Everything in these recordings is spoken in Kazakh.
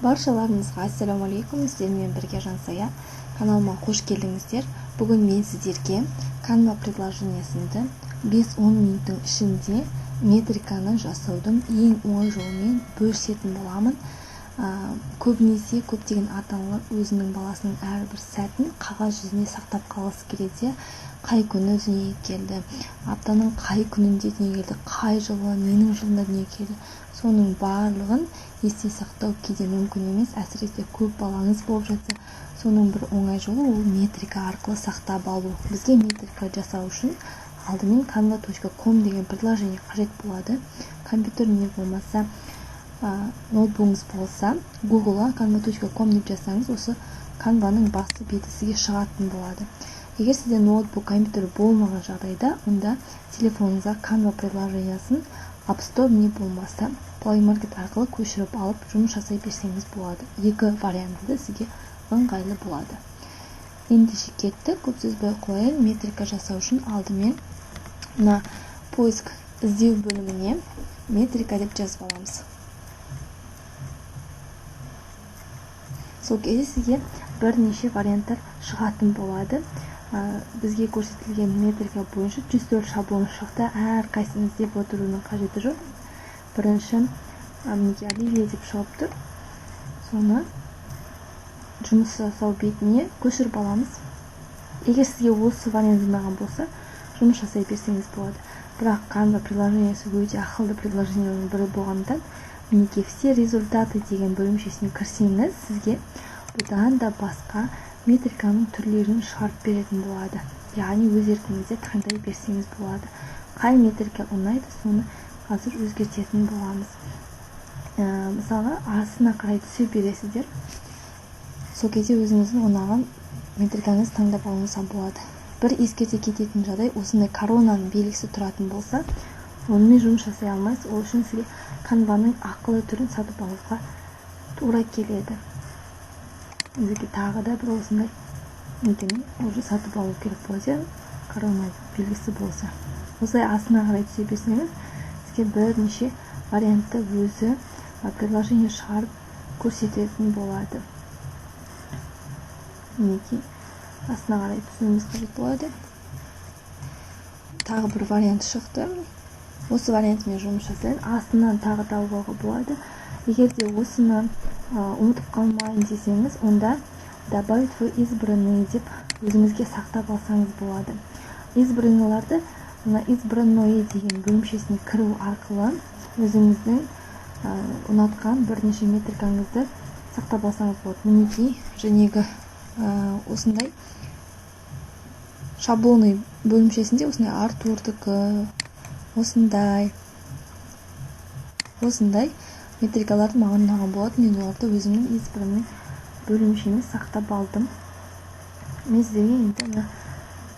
Баршаларыңызға ассалаумалейкум, сіздермен бірге Жансая каналыма қош келдіңіздер. Бүгін мен сіздерге Canva приложениесінде 5-10 минуттың ішінде метриканы жасаудың ең оңай жолымен бөлісетін боламын. Көбінесе көптеген ата-аналар өзінің баласының әрбір сәтін қағаз жүзіне сақтап қалғысы келеді. Қай күні дүниеге келді, аптаның қай күнінде дүниеге келді, қай жылы, ненің жылында дүниеге келді, соның барлығын есте сақтау кейде мүмкін емес, әсіресе көп балаңыз болып жатса, соның бір оңай жолы ол метрика арқылы сақтап алу. Бізге метрика жасау үшін алдымен canva.com деген приложение қажет болады. Компьютер не болмаса, ноутбугыңыз болса, Google-ға canva.com деп жазсаңыз, осы Canva-ның басты беті сізге шығатын болады. Егер сізде ноутбук, компьютер болмаған жағдайда, онда телефоныңызға Canva приложениясын App Store не болмаса, Play Market арқылы көшіріп алып, жұмыс жасай берсеңіз болады. Екі варианты да сізге ыңғайлы болады. Ендеше кеттік, көп сөз бой қояйын. Метрика жасау үшін алдымен мына поиск іздеу бөліміне метрика деп жазып аламыз. Сол кезде сізге бірнеше варианттар шығатын болады. Бізге көрсетілген метрика бойынша 104 шаблон шықты. Әр қайсысын іздеп отырудың қажеті жоқ. Бірінші Оливия деп шығып тұр. Соны жұмыс жасау бетіне көшіріп аламыз. Егер сізге осы вариант ұнаған болса, жұмыс жасай берсеңіз болады. Бірақ Canva приложениесі өте ақылды приложениенің бірі болғандықтан, мінекей все результаты деген бөлімшесіне кірсеңіз, сізге бұдан да басқа метриканың түрлерін шығарып беретін болады. Яғни өз еркіңізде таңдай берсеңіз болады. Қай метрика ұнайды, соны қазір өзгертетін боламыз. Мысалға, астына қарай түсе бересіздер. Сол кезде өзіңіздің ұнаған метрикаңыз таңдап алыңызға болады. Бір ескерте кететін жағдай, осындай коронаның белгісі тұратын болса, онымен жұмыс жасай алмайсыз. Ол үшін сізге Canva-ның ақылы түрін сатып алуға тура келеді. Бізге тағы да бір осындай некені уже сатып алу керек болады, корона белгісі болса. Осылай астына қарай түсе берсеңіз, сізге бірнеше вариантты өзі приложение шығарып көрсететін болады. Мінекей астына қарай түсуіміз қажет болады. Тағы бір вариант шықты. Осы вариантымен жұмыс жасайын. Астынан тағы табуға болады. Егер де осыны ұмытып қалмайын десеңіз, онда добавить в избранные деп өзіңізге сақтап алсаңыз болады. Избранныйларды избранное деген бөлімшесіне кіру арқылы өзіңіздің ұнатқан бірнеше метрикаңызды сақтап алсаңыз болады. Мінекей жәнегі осындай шаблоны бөлімшесінде осындай Артурдікі, осындай метрикаларды маған ұнаған болады. Мен оларды өзімнің избранный бөлімшеме сақтап алдым. Мен сіздерге енді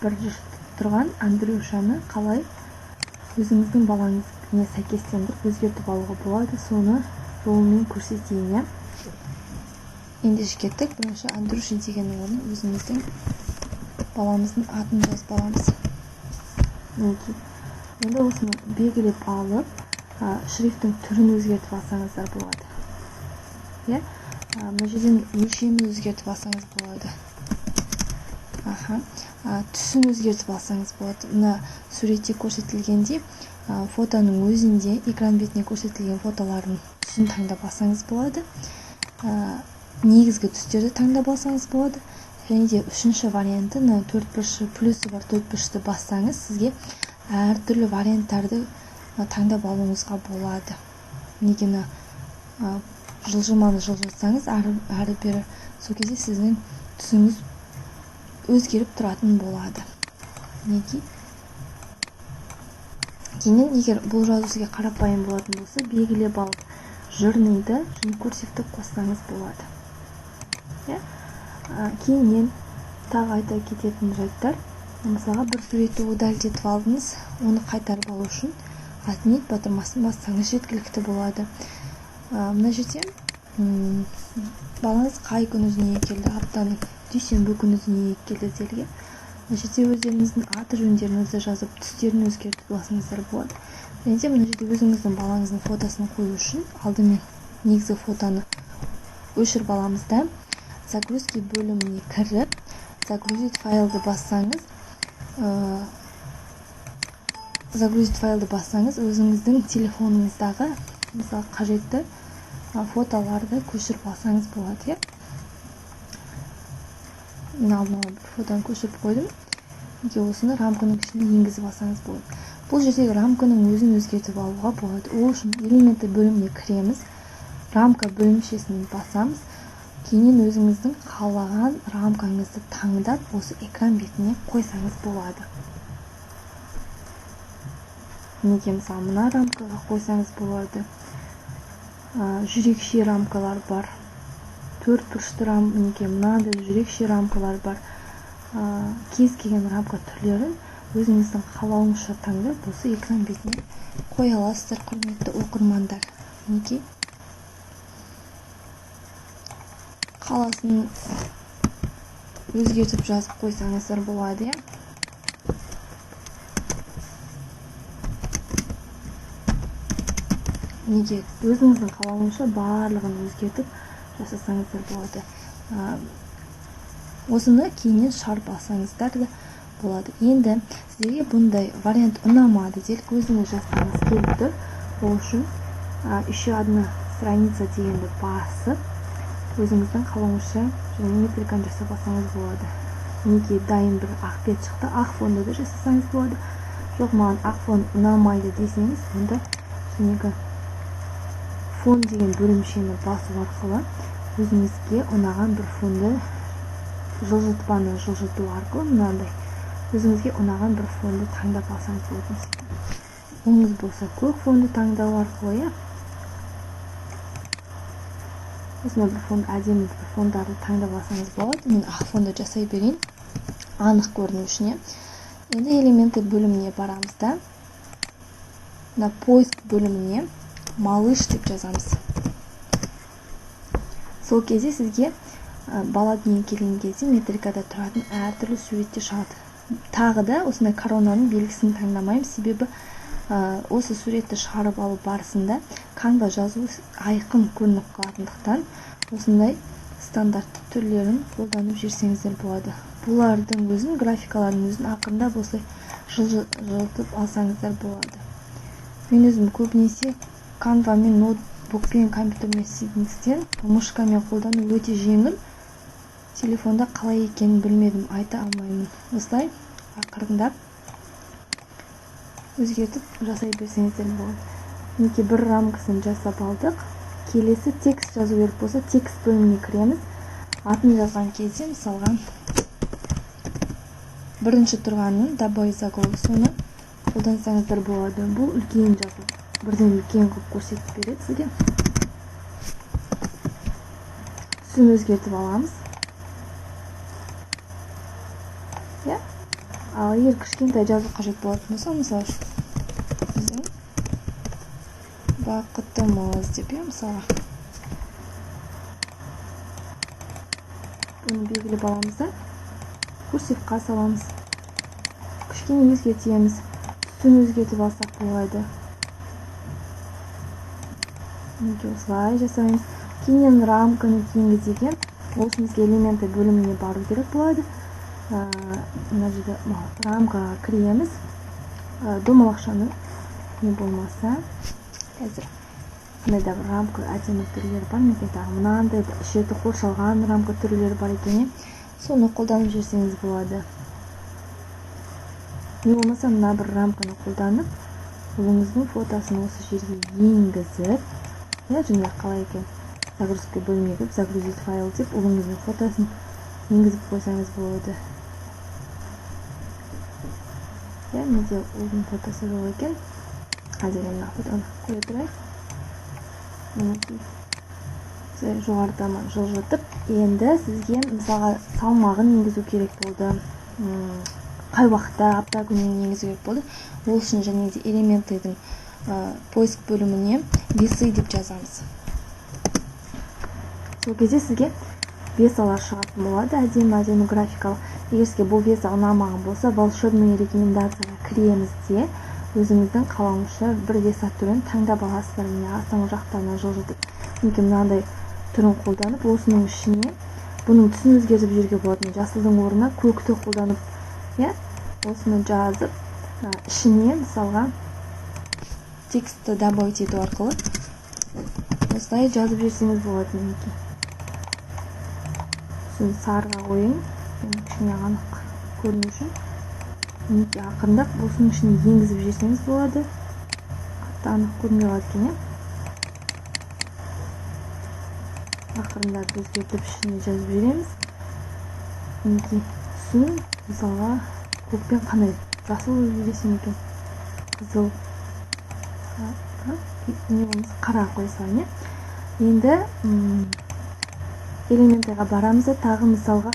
бірінші тұрған Андрюшаны қалай өзіңіздің балаңызға сәйкестендіріп өзгертіп алуға болады, соны жолымен көрсетейін. Ендеше кеттік. Бірінші Андрюша дегеннің орнына өзіміздің баламыздың атын жазып аламыз. Енді осыны белгілеп алып, шрифтің түрін өзгертіп алсаңыздар болады. Мына жерден өлшемін өзгертіп алсаңыз болады. Түсін өзгертіп алсаңыз болады. Мына суретте көрсетілгенде фотоның өзінде экран бетіне көрсетілген фотолардың түсін таңдап алсаңыз болады. Негізгі түстерді таңдап алсаңыз болады. Және де үшінші варианты, төртбұрышы плюсы бар төртбұрышты бассаңыз, сізге әртүрлі варианттарды таңдап алуыңызға болады. Негені жылжыманы жылжытсаңыз, әрі-бері сол кезде сіздің түсіңіз өзгеріп тұратын болады. Неге? Кейіннен, егер бұл жазу сізге қарапайым болатын болса, белгілеп алып жырныйды және курсивті қоссаңыз болады. Кейіннен тағы айта кететін жайттар. Мысалға, бір суретті удалить алдыңыз, оны қайтарып алу үшін отменить батырмасын бассаңыз жеткілікті болады. Мына жерде балаңыз қай күні дүниеге келді, аптаның дүйсенбі күні дүниеге келді делген. Мына жерде өздеріңіздің аты жөндеріңізді жазып, түстерін өзгертіп алсаңыздар болады. Және де мына жерде өзіңіздің балаңыздың фотосын қою үшін алдымен негізгі фотоны өшіріп аламыз да загрузки бөліміне кіріп загрузить файлды бассаңыз, өзіңіздің телефоныңыздағы мысалы қажетті фотоларды көшіріп алсаңыз болады. Мен алдын ала бір фотоны көшіріп қойдым. Осыны рамканың ішіне енгізіп алсаңыз болады. Бұл жердегі рамканың өзін өзгертіп алуға болады. Ол үшін элементі бөліміне кіреміз, рамка бөлімшесін басамыз, кейіннен өзіңіздің қалаған рамкаңызды таңдап, осы экран бетіне қойсаңыз болады. Неге мысалы мына рамкаға қойсаңыз болады. Жүрекше рамкалар бар. 4 бұрышты неге мынандай жүрекше рамкалар бар. Кез келген рамка түрлерін өзіңіздің қалауыңызша таңдап, осы экран бетіне қоя аласыздар, құрметті оқырмандар. Неге қаласын өзгертіп жазып қойсаңыздар болады. Неге өзіңіздің қалауыңызша барлығын өзгертіп жасасаңыздар болады. Осыны кейіннен шығарып алсаңыздар да болады. Енді сіздерге бұндай вариант ұнамады делік, өзіңіз жазғыңыз келіп тұр. Ол үшін еще одна страница дегенді басып, өзіңіздің қалауыңызша және метриканы жасап алсаңыз болады. Неге дайын бір ақ бет шықты, ақ фонды да жасасаңыз болады. Жоқ, маған ақ фон ұнамайды десеңіз, онда жәнегі фон деген бөлімшені басу арқылы өзіңізге ұнаған бір фонды жылжытпаны жылжыту арқылы мынандай өзіңізге ұнаған бір фонды таңдап алсаңыз болады. Оңыз болса көк фонды таңдау арқылы, осындай бір фон, әдемі бір фондарды таңдап алсаңыз болады. Мен ақ фонды жасай берейін, анық көріну үшін. Енді элементі бөліміне барамыз да, на поиск бөліміне малыш деп жазамыз. Сол кезде сізге бала дүниеге келген кезде метрикада тұратын әртүрлі суретте шығады. Тағы да осындай коронаның белгісін таңдамаймыз, себебі осы суретті шығарып алу барысында Canva жазу айқын көрініп қалатындықтан осындай стандарт түрлерін қолданып жүрсеңіздер болады. Бұлардың өзін, графикалардың өзін ақырындап осылай жылжытып алсаңыздар болады. Мен өзім көбінесе Canva мен ноутбукпен, компьютермен істейтіндіктен мышкамен қолдану өте жеңіл. Телефонда қалай екенін білмедім, айта алмаймын. Осылай ақырындап өзгертіп жасай берсеңіздер болады. Неге бір рамкасын жасап алдық. Келесі текст жазу керек болса, текст бөліміне кіреміз. Атын жазған кезде мысалға бірінші тұрғанын добавить глагол, соны қолдансаңыздар болады. Бұл үлкен жазу. Бірден үлкен қылып көрсетіп береді сізге. Түсін өзгертіп аламыз. Ал егер кішкентай жазу қажет болатын болса, мысалы біздің бақытымыз деп, мысалы бұны белгілеп аламыз да, курсивқа саламыз. Кішкене өзгертеміз, түсін өзгертіп алсақ болады. Неге осылай жасаймыз. Кейіннен рамканы енгізген, ол үшін бізге элементі бөліміне бару керек болады. Мына жерде рамкаға кіреміз. Домалақшаны не болмаса, қазір мындай да бір рамка әдемі түрлері бар. Мен айтамын, мынандай шеті қоршалған рамка түрлері бар екен. Соны қолданып жүрсеңіз болады. Не болмаса мына бір рамканы қолданып, ұлыңыздың фотосын осы жерге енгізіп, және қалай екен, загрузка бөліміне кіріп, загрузить файл деп, ұлыңыздың фотосын енгізіп қойсаңыз болады. Менде ұлдың фотосы жоқ екен. Қазір мына фотоны қоя тұрайық. Жоғарыдан жылжытып, енді сізге мысалға салмағын енгізу керек болды. Қай уақытта, апта күнін енгізу керек болды. Ол үшін және де элементтердің поиск бөліміне весы деп жазамыз. Сол кезде сізге весалар шығатын болады, әдемі графикалық. Егер сізге бұл веса ұнамаған болса, волшебный рекомендацияға кіреміз де, өзіңіздің қалауыңызша бір веса түрін таңдап аласыздар. Міне астыңғы жақтарына жылжытып. Неге мынандай түрін қолданып, осының ішіне бұның түсін өзгертіп жіберуге болады. Жасылдың орнына көкті қолданып, осыны жазып, ішіне мысалға текстті добавить ету арқылы осылай жазып жіберсеңіз болады. Мінекей. Түсін сарыға қойайын, кішкене анық көріну үшін. Мінекей ақырындап осының ішіне енгізіп жіберсеңіз болады. Қатты анық көрінбей қалады екен, ақырындап өзгертіп ішіне жазып жібереміз. Мінекей түсін мысалға көкпен қандай жасыл өзгересем екен, қызыл, не болмаса қара қойсам. Енді элементтерге барамыз. Тағы мысалға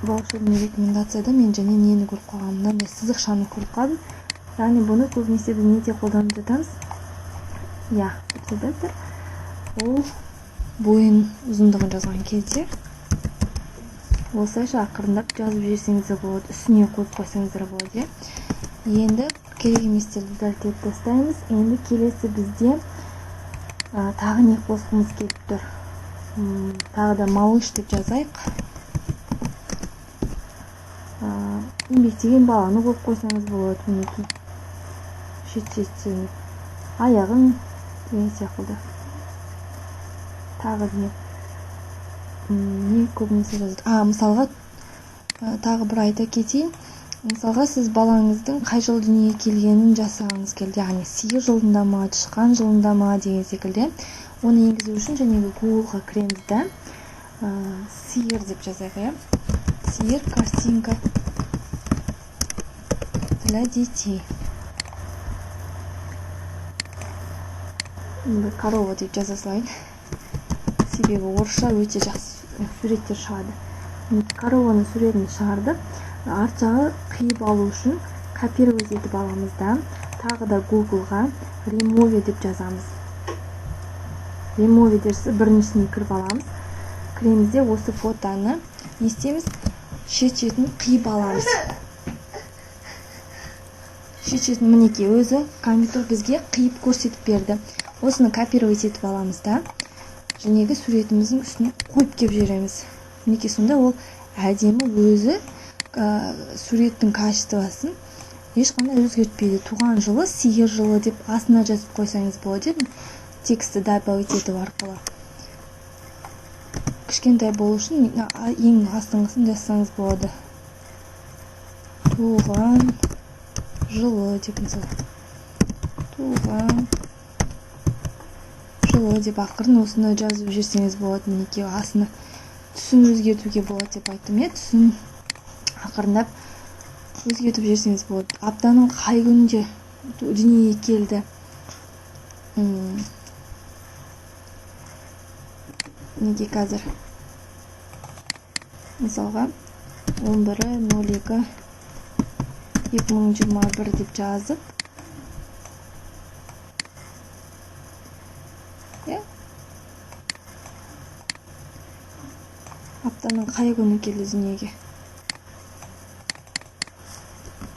волшебный рекомендацияда мен және нені көріп қалғанмын, мынандай сызықшаны көріп қалдым. Яғни бұны көбінесе біз неде қолданып жатамыз? Ол бойын ұзындығын жазған кезде осылайша ақырындап жазып жіберсеңіз де болады, үстіне қойып қойсаңыздар болады. Енді керек еместерді дәлтеп тастаймыз. Енді келесі бізде тағы не қосқымыз келіп тұр. Тағы да малыш деп жазайық. Еңбектеген баланы қойып қойсаңыз болады. Мінекей шет-шеттен аяғын деген сияқты. Тағы не көбінесе жазады. Мысалға тағы бір айта кетейін. Мысалға сіз балаңыздың қай жыл дүниеге келгенін жасағыңыз келді. Яғни сиыр жылында ма, тышқан жылында ма деген секілді. Оны енгізу үшін жәнегі Google-ға кіреміз да, сиыр деп жазайық. Сиыр, картинка для детей. Корова деп жаза салайын. Себебі орысша өте жақсы суреттер шығады. Корованың суретін шығардық. Арт жағы қиып алу үшін копировать етіп аламыз да, тағы да Google-ға remove деп жазамыз. Remove дерсі біріншісіне кіріп аламыз. Кіремізде осы фотоны не істейміз? Шет-шетін қиып аламыз. Шет-шетін мінекей өзі компьютер бізге қиып көрсетіп берді. Осыны копировать етіп аламыз да, жәнегі суретіміздің үстіне қойып кеп жібереміз. Мінекей сонда ол әдемі өзі суреттің качествосын ешқандай өзгертпейді. Туған жылы, сиыр жылы деп астына жазып қойсаңыз болады. Тексті добавить ету арқылы. Кішкентай болу үшін ең астыңғысын жазсаңыз болады. Туған жылы деп мысалы. Туған жылы деп ақырын осыны жазып жүрсеңіз болады. Мінекей астына түсін өзгертуге болады деп айттым. Түсін ақырындап өзгертіп жерсеңіз болады. Аптаның қай күнінде дүниеге келді. Неге қазір? Мысалға 11.02.2021 деп жазып, аптаның қай күні келді дүниеге?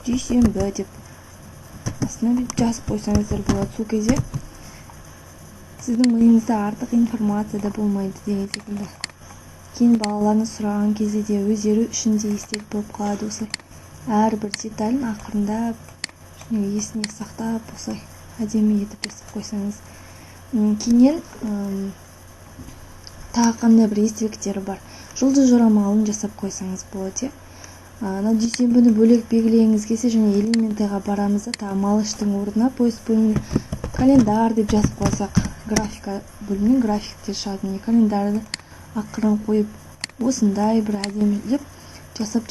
Дүйсенбі деп астына жазып қойсаңыздар болады. Сол кезде сіздің миыңызда артық информация да болмайды деген секілді. Кейін балаларны сұраған кезде де өздері үшін де естелік болып қалады. Осылай әрбір деталін ақырындап есіне сақтап, осылай әдемі етіп жасап қойсаңыз. Кейіннен тағы қандай бір естеліктері бар. Жұлдыз жорамалын жасап қойсаңыз болады. Дүйсенбіні бөлек белгілегіңіз келсе, және элементтерге барамыз да, тағы малыштың орнына поиск бөліміне календар деп жазып қойсақ, графика бөлімінен графиктер шығады. Календарды ақырын қойып, осындай бір әдемілеп жасап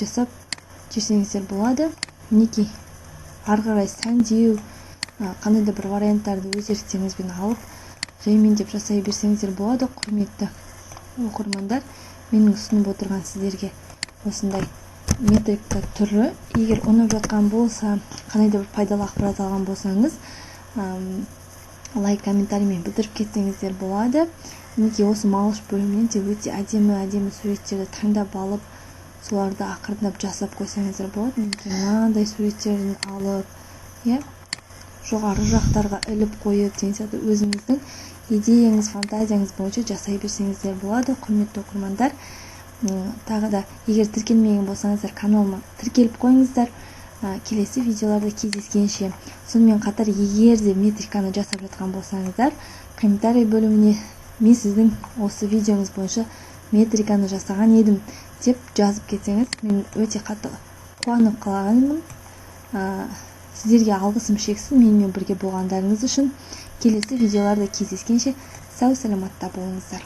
жүрсеңіздер болады. Мінекей ары қарай сәндеу, қандай да бір варианттарды өз еріктеріңізбен алып, жаймен деп жасай берсеңіздер болады. Құрметті оқырмандар, менің ұсынып отырған сіздерге осындай метрика түрі. Егер ұнап жатқан болса, қандай да бір пайдалы ақпарат алған болсаңыз, лайк, комментариймен білдіріп кетсеңіздер болады. Мінекей осы малыш бөлімінен де өте әдемі суреттерді таңдап алып, соларды ақырындап жасап қойсаңыздар болады. Мінекей мынандай суреттерін алып, жоғары жақтарға іліп қойып деген сияқты өзіңіздің идеяңыз, фантазияңыз бойынша жасай берсеңіздер болады. Құрметті оқырмандар, тағы да егер тіркелмеген болсаңыздар, каналыма тіркеліп қойыңыздар. Келесі видеоларда кездескенше. Сонымен қатар, егер де метриканы жасап жатқан болсаңыздар, комментарий бөліміне мен сіздің осы видеоңыз бойынша метриканы жасаған едім деп жазып кетсеңіз, мен өте қатты қуанып қалғанмын. Сіздерге алғысым шексіз менімен бірге болғандарыңыз үшін. Келесі видеоларда кездескенше сау саламатта болыңыздар.